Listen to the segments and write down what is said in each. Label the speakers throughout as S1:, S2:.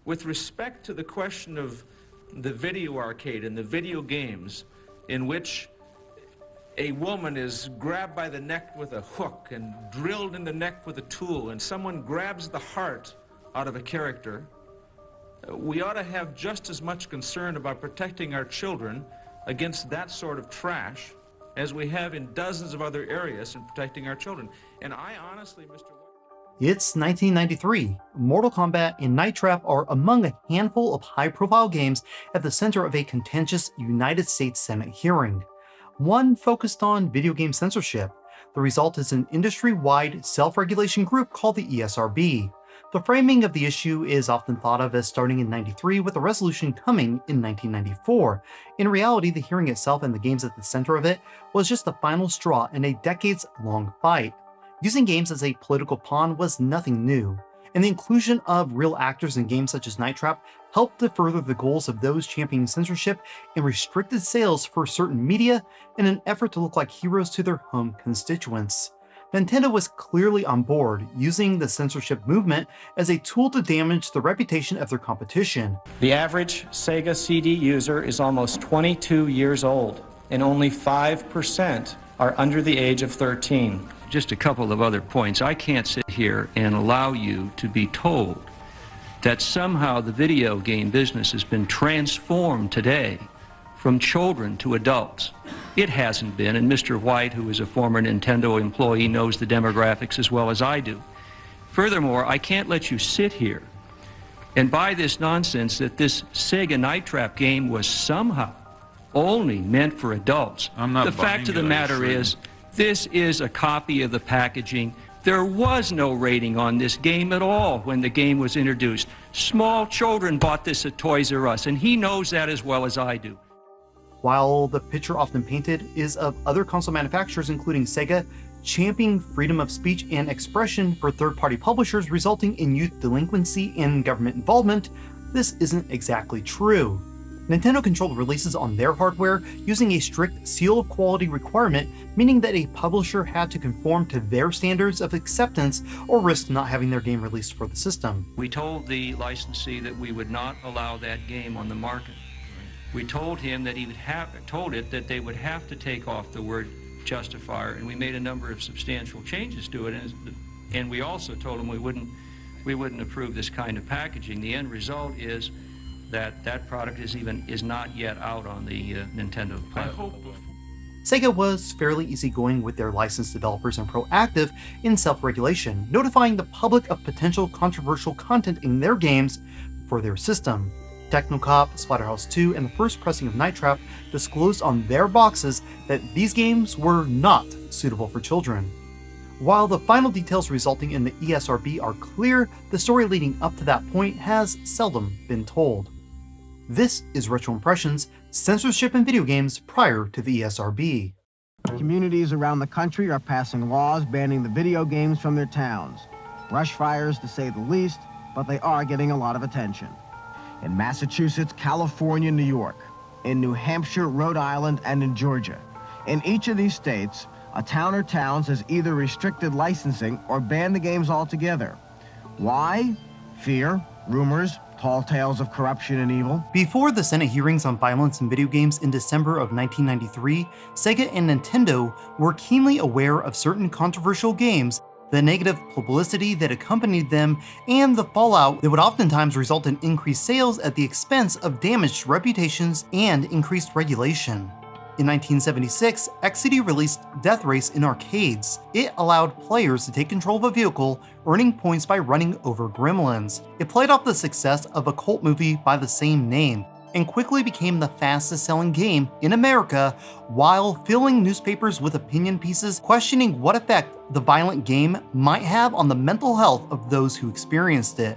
S1: With respect to the question of the video arcade and the video games in which a woman is grabbed by the neck with a hook and drilled in the neck with a tool, and someone grabs the heart out of a character, we ought to have just as much concern about protecting our children against that sort of trash as we have in dozens of other areas in protecting our children. And I honestly, Mr.
S2: It's 1993. Mortal Kombat and Night Trap are among a handful of high-profile games at the center of a contentious United States Senate hearing. One focused on video game censorship. The result is an industry-wide self-regulation group called the ESRB. The framing of the issue is often thought of as starting in 93 with a resolution coming in 1994. In reality, the hearing itself and the games at the center of it was just the final straw in a decades-long fight. Using games as a political pawn was nothing new, and the inclusion of real actors in games such as Night Trap helped to further the goals of those championing censorship and restricted sales for certain media in an effort to look like heroes to their home constituents. Nintendo was clearly on board, using the censorship movement as a tool to damage the reputation of their competition.
S3: The average Sega CD user is almost 22 years old, and only 5% are under the age of 13.
S4: Just a couple of other points. I can't sit here and allow you to be told that somehow the video game business has been transformed today from children to adults. It hasn't been, and Mr. White, who is a former Nintendo employee, knows the demographics as well as I do. Furthermore, I can't let you sit here and buy this nonsense that this Sega Night Trap game was somehow only meant for adults. The fact of the matter is, this is a copy of the packaging. There was no rating on this game at all when the game was introduced. Small children bought this at Toys R Us, and he knows that as well as I do.
S2: While the picture often painted is of other console manufacturers, including Sega, championing freedom of speech and expression for third-party publishers, resulting in youth delinquency and government involvement, this isn't exactly true. Nintendo controlled releases on their hardware using a strict seal of quality requirement, meaning that a publisher had to conform to their standards of acceptance or risk not having their game released for the system.
S4: We told the licensee that we would not allow that game on the market. We told him that he would told it that they would have to take off the word justifier, and we made a number of substantial changes to it, and we also told him we wouldn't approve this kind of packaging. The end result is that product is not yet out on the Nintendo platform.
S2: Sega was fairly easygoing with their licensed developers and proactive in self-regulation, notifying the public of potential controversial content in their games for their system. Technocop, Splatterhouse 2, and the first pressing of Night Trap disclosed on their boxes that these games were not suitable for children. While the final details resulting in the ESRB are clear, the story leading up to that point has seldom been told. This is Retro Impressions, censorship in video games prior to the ESRB.
S5: Communities around the country are passing laws banning the video games from their towns. Brush fires, to say the least, but they are getting a lot of attention. In Massachusetts, California, New York, in New Hampshire, Rhode Island, and in Georgia. In each of these states, a town or towns has either restricted licensing or banned the games altogether. Why? Fear, rumors, tall tales of corruption and evil. Before the Senate hearings on violence in video games in December of 1993, Sega and Nintendo were keenly aware of certain controversial games, the negative publicity that accompanied them, and the fallout that would oftentimes result in increased sales at the expense of damaged reputations and increased regulation. In 1976, XCD released Deathrace in arcades. It allowed players to take control of a vehicle, earning points by running over gremlins. It played off the success of a cult movie by the same name, and quickly became the fastest-selling game in America, while filling newspapers with opinion pieces questioning what effect the violent game might have on the mental health of those who experienced it.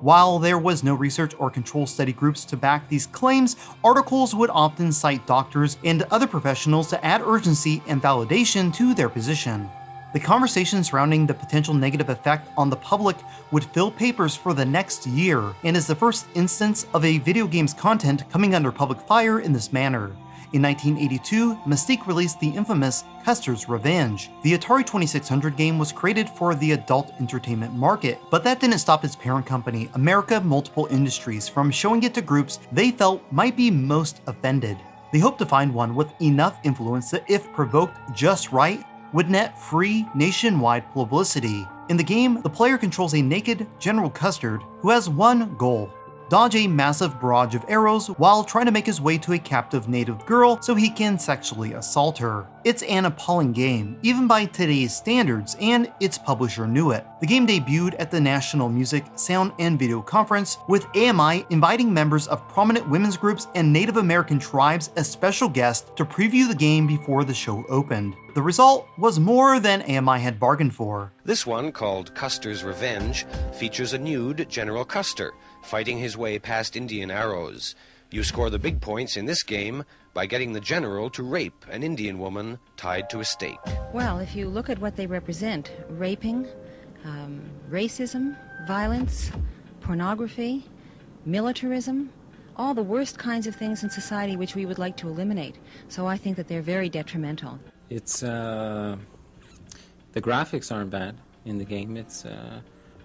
S5: While there was no research or control study groups to back these claims, articles would often cite doctors and other professionals to add urgency and validation to their position. The conversation surrounding the potential negative effect on the public would fill papers for the next year, and is the first instance of a video game's content coming under public fire in this manner.
S2: In 1982, Mystique released the infamous Custer's Revenge. The Atari 2600 game was created for the adult entertainment market, but that didn't stop its parent company, America Multiple Industries, from showing it to groups they felt might be most offended. They hoped to find one with enough influence that, if provoked just right, would net free nationwide publicity. In the game, the player controls a naked General Custer who has one goal: dodge a massive barrage of arrows while trying to make his way to a captive native girl so he can sexually assault her. It's an appalling game, even by today's standards, and its publisher knew it. The game debuted at the National Music, Sound, and Video Conference, with AMI inviting members of prominent women's groups and Native American tribes as special guests to preview the game before the show opened. The result was more than AMI had bargained for.
S6: This one, called Custer's Revenge, features a nude General Custer fighting his way past Indian arrows. You score the big points in this game by getting the general to rape an Indian woman tied to a stake.
S7: Well, if you look at what they represent, raping, racism, violence, pornography, militarism, all the worst kinds of things in society which we would like to eliminate. So I think that they're very detrimental.
S8: It's, the graphics aren't bad in the game.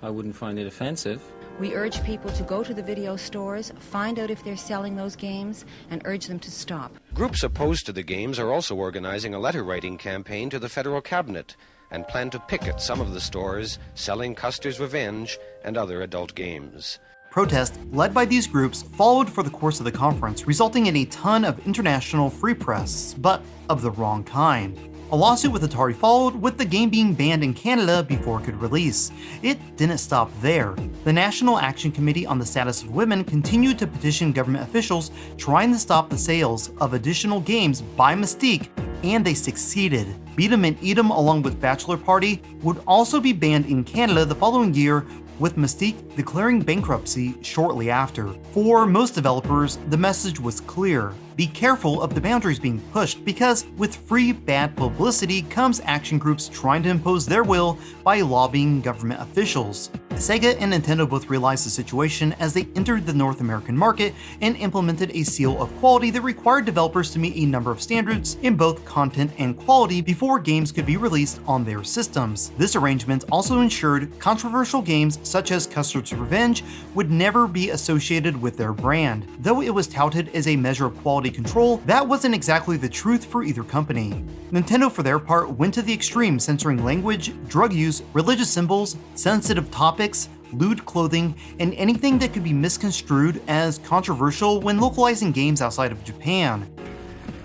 S8: I wouldn't find it offensive.
S7: We urge people to go to the video stores, find out if they're selling those games, and urge them to stop.
S6: Groups opposed to the games are also organizing a letter-writing campaign to the federal cabinet and plan to picket some of the stores selling Custer's Revenge and other adult games.
S2: Protests led by these groups followed for the course of the conference, resulting in a ton of international free press, but of the wrong kind. A lawsuit with Atari followed, with the game being banned in Canada before it could release. It didn't stop there. The National Action Committee on the Status of Women continued to petition government officials trying to stop the sales of additional games by Mystique, and they succeeded. Beat 'em and Eat 'em, along with Bachelor Party, would also be banned in Canada the following year, with Mystique declaring bankruptcy shortly after. For most developers, the message was clear: be careful of the boundaries being pushed, because with free bad publicity comes action groups trying to impose their will by lobbying government officials. Sega and Nintendo both realized the situation as they entered the North American market and implemented a seal of quality that required developers to meet a number of standards in both content and quality before games could be released on their systems. This arrangement also ensured controversial games such as Custer's Revenge would never be associated with their brand. Though it was touted as a measure of quality control, that wasn't exactly the truth for either company. Nintendo, for their part, went to the extreme, censoring language, drug use, religious symbols, sensitive topics, lewd clothing, and anything that could be misconstrued as controversial when localizing games outside of Japan.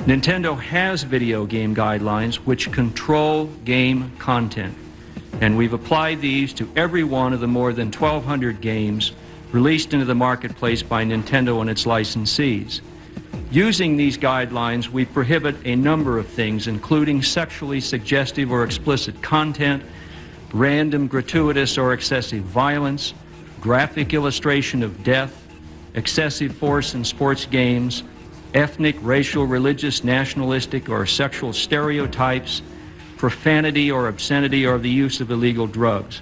S4: Nintendo has video game guidelines which control game content, and we've applied these to every one of the more than 1,200 games released into the marketplace by Nintendo and its licensees. Using these guidelines, we prohibit a number of things, including sexually suggestive or explicit content, random, gratuitous, or excessive violence, graphic illustration of death, excessive force in sports games, ethnic, racial, religious, nationalistic, or sexual stereotypes, profanity or obscenity, or the use of illegal drugs.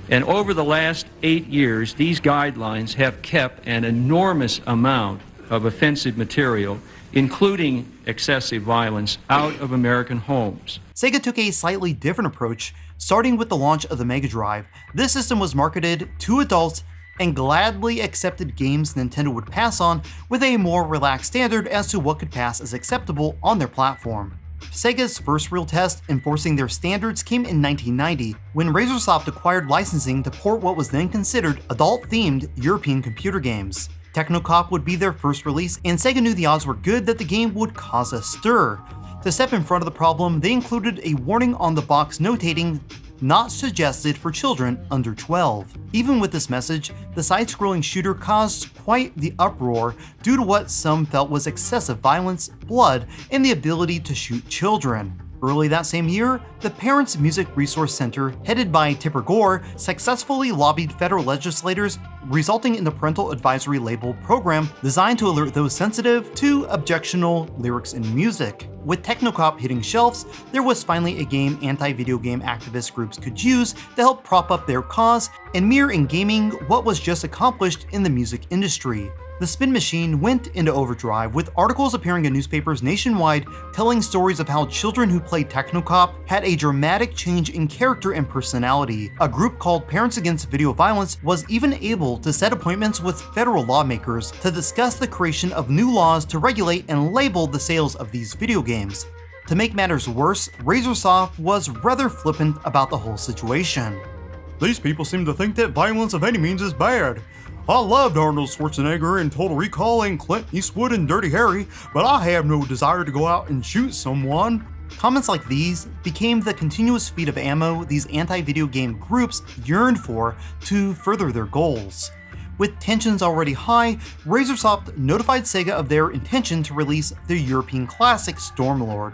S4: And over the last 8 years, these guidelines have kept an enormous amount of offensive material, including excessive violence, out of American homes.
S2: Sega took a slightly different approach, starting with the launch of the Mega Drive. This system was marketed to adults and gladly accepted games Nintendo would pass on, with a more relaxed standard as to what could pass as acceptable on their platform. Sega's first real test enforcing their standards came in 1990, when Razorsoft acquired licensing to port what was then considered adult-themed European computer games. Technocop would be their first release, and Sega knew the odds were good that the game would cause a stir. To step in front of the problem, they included a warning on the box notating, "Not suggested for children under 12." Even with this message, the side-scrolling shooter caused quite the uproar due to what some felt was excessive violence, blood, and the ability to shoot children. Early that same year, the Parents Music Resource Center, headed by Tipper Gore, successfully lobbied federal legislators, resulting in the Parental Advisory Label program designed to alert those sensitive to objectionable lyrics in music. With Technocop hitting shelves, there was finally a game anti-video game activist groups could use to help prop up their cause and mirror in gaming what was just accomplished in the music industry. The spin machine went into overdrive, with articles appearing in newspapers nationwide telling stories of how children who played Technocop had a dramatic change in character and personality. A group called Parents Against Video Violence was even able to set appointments with federal lawmakers to discuss the creation of new laws to regulate and label the sales of these video games. To make matters worse, Razorsoft was rather flippant about the whole situation. "These people seem to think that violence of any means is bad. I loved Arnold Schwarzenegger in Total Recall and Clint Eastwood in Dirty Harry, but I have no desire to go out and shoot someone." Comments like these became the continuous feed of ammo these anti-video game groups yearned for to further their goals. With tensions already high, Razorsoft notified Sega of their intention to release the European classic Stormlord.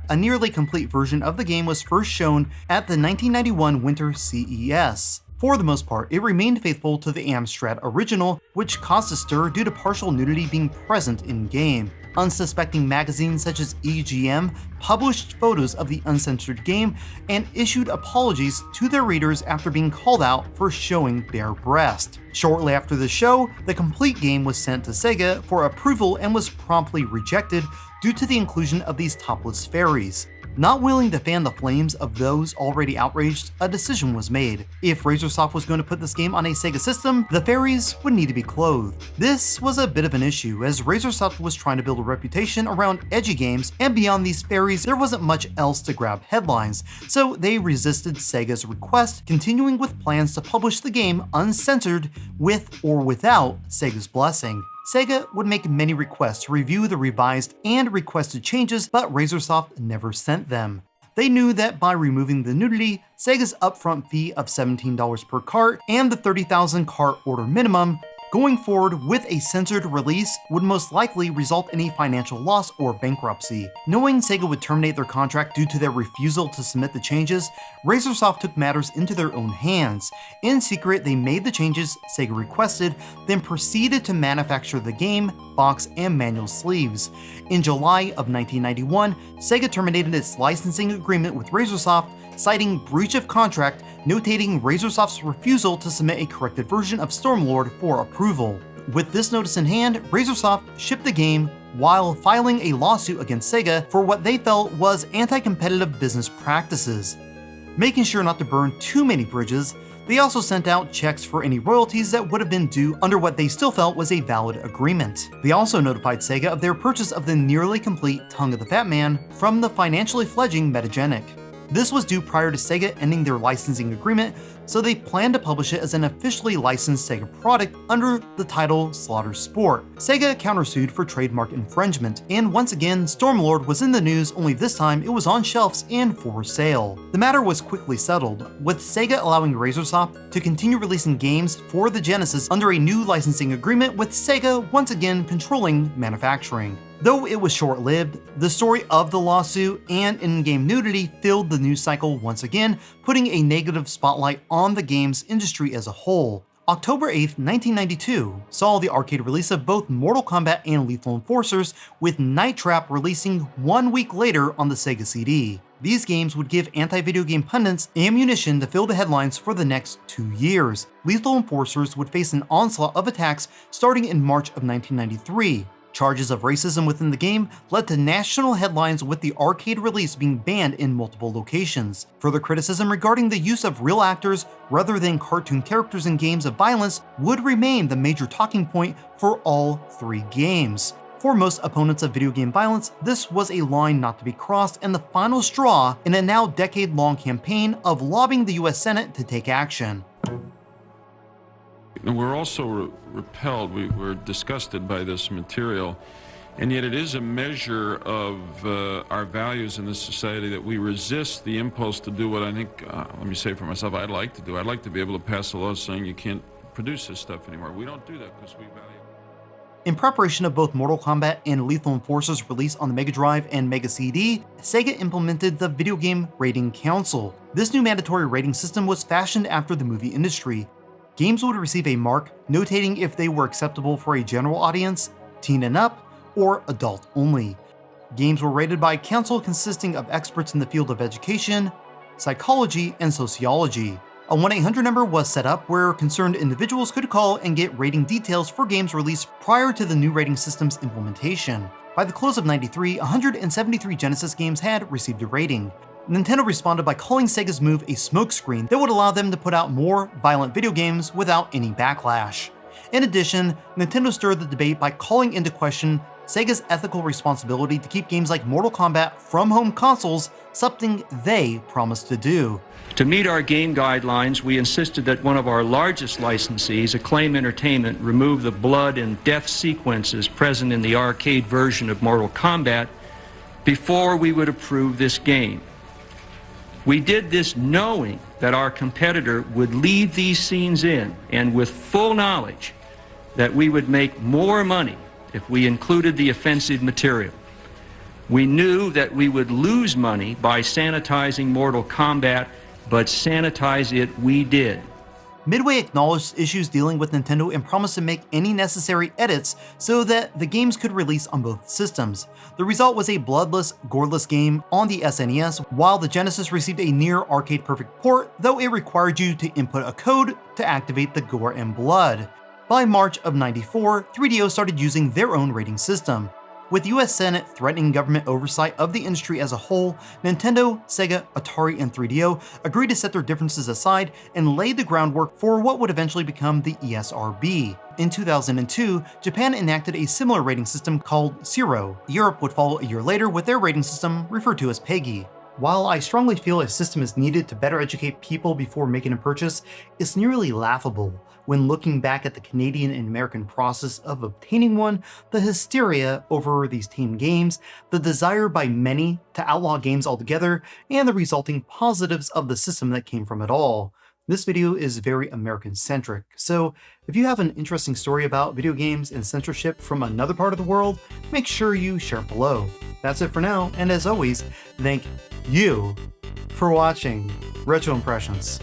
S2: A nearly complete version of the game was first shown at the 1991 Winter CES. For the most part, it remained faithful to the Amstrad original, which caused a stir due to partial nudity being present in-game. Unsuspecting magazines such as EGM published photos of the uncensored game and issued apologies to their readers after being called out for showing bare breast. Shortly after the show, the complete game was sent to Sega for approval and was promptly rejected due to the inclusion of these topless fairies. Not willing to fan the flames of those already outraged, a decision was made. If Razorsoft was going to put this game on a Sega system, the fairies would need to be clothed. This was a bit of an issue, as Razorsoft was trying to build a reputation around edgy games, and beyond these fairies, there wasn't much else to grab headlines, so they resisted Sega's request, continuing with plans to publish the game uncensored with or without Sega's blessing. Sega would make many requests to review the revised and requested changes, but Razorsoft never sent them. They knew that by removing the nudity, Sega's upfront fee of $17 per cart, and the 30,000 cart order minimum, going forward with a censored release would most likely result in a financial loss or bankruptcy. Knowing Sega would terminate their contract due to their refusal to submit the changes, Razorsoft took matters into their own hands. In secret, they made the changes Sega requested, then proceeded to manufacture the game, box, and manual sleeves. In July of 1991, Sega terminated its licensing agreement with Razorsoft, citing breach of contract, notating Razorsoft's refusal to submit a corrected version of Stormlord for approval. With this notice in hand, Razorsoft shipped the game while filing a lawsuit against Sega for what they felt was anti-competitive business practices. Making sure not to burn too many bridges, they also sent out checks for any royalties that would have been due under what they still felt was a valid agreement. They also notified Sega of their purchase of the nearly complete Tongue of the Fat Man from the financially fledgling Metagenic. This was due prior to Sega ending their licensing agreement, so they planned to publish it as an officially licensed Sega product under the title Slaughter Sport. Sega countersued for trademark infringement, and once again, Stormlord was in the news, only this time it was on shelves and for sale. The matter was quickly settled, with Sega allowing Razorsoft to continue releasing games for the Genesis under a new licensing agreement, with Sega once again controlling manufacturing. Though it was short-lived, the story of the lawsuit and in-game nudity filled the news cycle once again, putting a negative spotlight on the games industry as a whole. October 8, 1992 saw the arcade release of both Mortal Kombat and Lethal Enforcers, with Night Trap releasing 1 week later on the Sega CD. These games would give anti-video game pundits ammunition to fill the headlines for the next 2 years. Lethal Enforcers would face an onslaught of attacks starting in March of 1993. Charges of racism within the game led to national headlines, with the arcade release being banned in multiple locations. Further criticism regarding the use of real actors rather than cartoon characters in games of violence would remain the major talking point for all 3 games. For most opponents of video game violence, this was a line not to be crossed and the final straw in a now decade-long campaign of lobbying the US Senate to take action.
S9: And we're also repelled, we're disgusted by this material, and yet it is a measure of our values in this society that we resist the impulse to do what I think, let me say for myself, I'd like to do. I'd like to be able to pass a law saying you can't produce this stuff anymore. We don't do that because we value it.
S2: In preparation of both Mortal Kombat and Lethal Enforcer's release on the Mega Drive and Mega CD, Sega implemented the Video Game Rating Council. This new mandatory rating system was fashioned after the movie industry. Games would receive a mark notating if they were acceptable for a general audience, teen and up, or adult only. Games were rated by a council consisting of experts in the field of education, psychology, and sociology. A 1-800 number was set up where concerned individuals could call and get rating details for games released prior to the new rating system's implementation. By the close of '93, 173 Genesis games had received a rating. Nintendo responded by calling Sega's move a smokescreen that would allow them to put out more violent video games without any backlash. In addition, Nintendo stirred the debate by calling into question Sega's ethical responsibility to keep games like Mortal Kombat from home consoles, something they promised to do.
S4: To meet our game guidelines, we insisted that one of our largest licensees, Acclaim Entertainment, remove the blood and death sequences present in the arcade version of Mortal Kombat before we would approve this game. We did this knowing that our competitor would leave these scenes in, and with full knowledge that we would make more money if we included the offensive material. We knew that we would lose money by sanitizing Mortal Kombat, but sanitize it we did.
S2: Midway acknowledged issues dealing with Nintendo and promised to make any necessary edits so that the games could release on both systems. The result was a bloodless, goreless game on the SNES, while the Genesis received a near arcade-perfect port, though it required you to input a code to activate the gore and blood. By March of '94, 3DO started using their own rating system. With US Senate threatening government oversight of the industry as a whole, Nintendo, Sega, Atari, and 3DO agreed to set their differences aside and lay the groundwork for what would eventually become the ESRB. In 2002, Japan enacted a similar rating system called Zero. Europe would follow a year later with their rating system referred to as PEGI. While I strongly feel a system is needed to better educate people before making a purchase, it's nearly laughable when looking back at the Canadian and American process of obtaining one, the hysteria over these team games, the desire by many to outlaw games altogether, and the resulting positives of the system that came from it all. This video is very American-centric, so if you have an interesting story about video games and censorship from another part of the world, make sure you share it below. That's it for now, and as always, thank you for watching Retro Impressions.